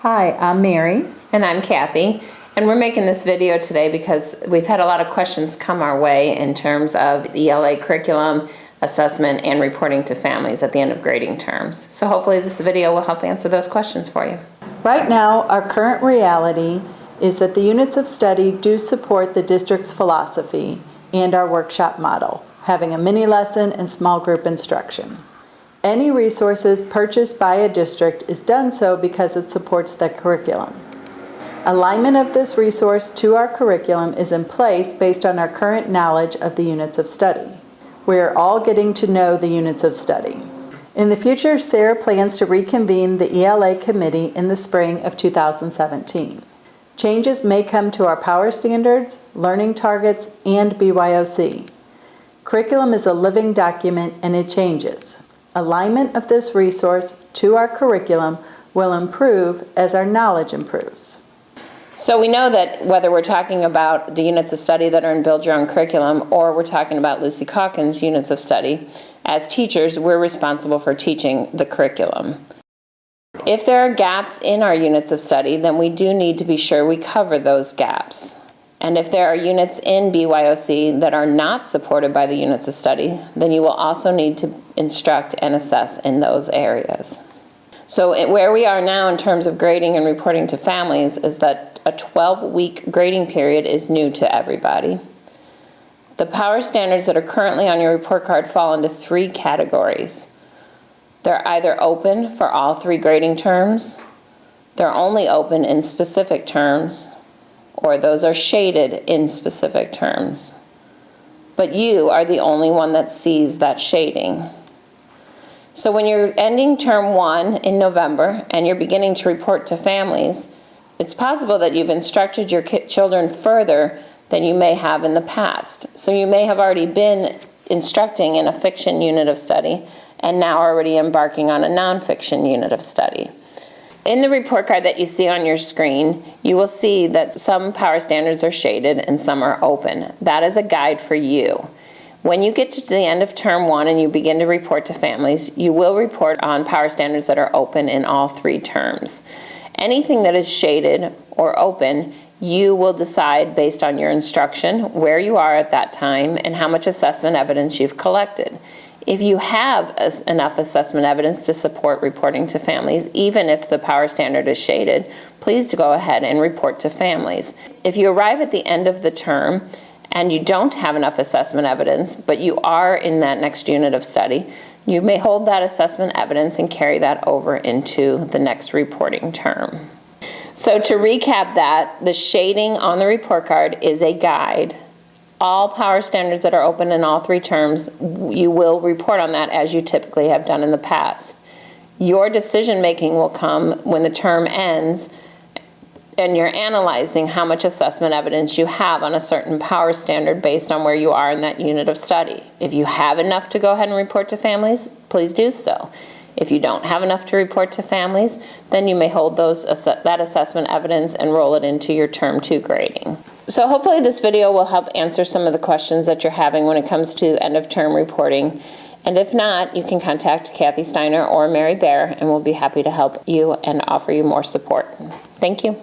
Hi, I'm Mary. And I'm Kathy. And we're making this video today because we've had a lot of questions come our way in terms of ELA curriculum, assessment, and reporting to families at the end of grading terms. So hopefully this video will help answer those questions for you. Right now, our current reality is that the units of study do support the district's philosophy and our workshop model, having a mini lesson and small group instruction. Any resources purchased by a district is done so because it supports the curriculum. Alignment of this resource to our curriculum is in place based on our current knowledge of the units of study. We are all getting to know the units of study. In the future, SARA plans to reconvene the ELA committee in the spring of 2017. Changes may come to our power standards, learning targets, and BYOC. Curriculum is a living document and it changes. Alignment of this resource to our curriculum will improve as our knowledge improves. So we know that whether we're talking about the units of study that are in Build Your Own Curriculum or we're talking about Lucy Calkins' units of study, as teachers, we're responsible for teaching the curriculum. If there are gaps in our units of study, then we do need to be sure we cover those gaps. And if there are units in BYOC that are not supported by the units of study, then you will also need to instruct and assess in those areas. So where we are now in terms of grading and reporting to families is that a 12-week grading period is new to everybody. The power standards that are currently on your report card fall into 3 categories. They're either open for all 3 grading terms, they're only open in specific terms, or those are shaded in specific terms. But you are the only one that sees that shading. So when you're ending term 1 in November and you're beginning to report to families, it's possible that you've instructed your children further than you may have in the past. So you may have already been instructing in a fiction unit of study and now already embarking on a nonfiction unit of study. In the report card that you see on your screen, you will see that some power standards are shaded and some are open. That is a guide for you. When you get to the end of term 1 and you begin to report to families, you will report on power standards that are open in all 3 terms. Anything that is shaded or open, you will decide based on your instruction, where you are at that time, and how much assessment evidence you've collected. If you have enough assessment evidence to support reporting to families, even if the power standard is shaded, please go ahead and report to families. If you arrive at the end of the term and you don't have enough assessment evidence, but you are in that next unit of study, you may hold that assessment evidence and carry that over into the next reporting term. So to recap that, the shading on the report card is a guide. All power standards that are open in all 3 terms, you will report on that as you typically have done in the past. Your decision making will come when the term ends and you're analyzing how much assessment evidence you have on a certain power standard based on where you are in that unit of study. If you have enough to go ahead and report to families, please do so. If you don't have enough to report to families, then you may hold that assessment evidence and roll it into your term 2 grading. So hopefully this video will help answer some of the questions that you're having when it comes to end of term reporting. And if not, you can contact Kathy Steiner or Mary Bear and we'll be happy to help you and offer you more support. Thank you.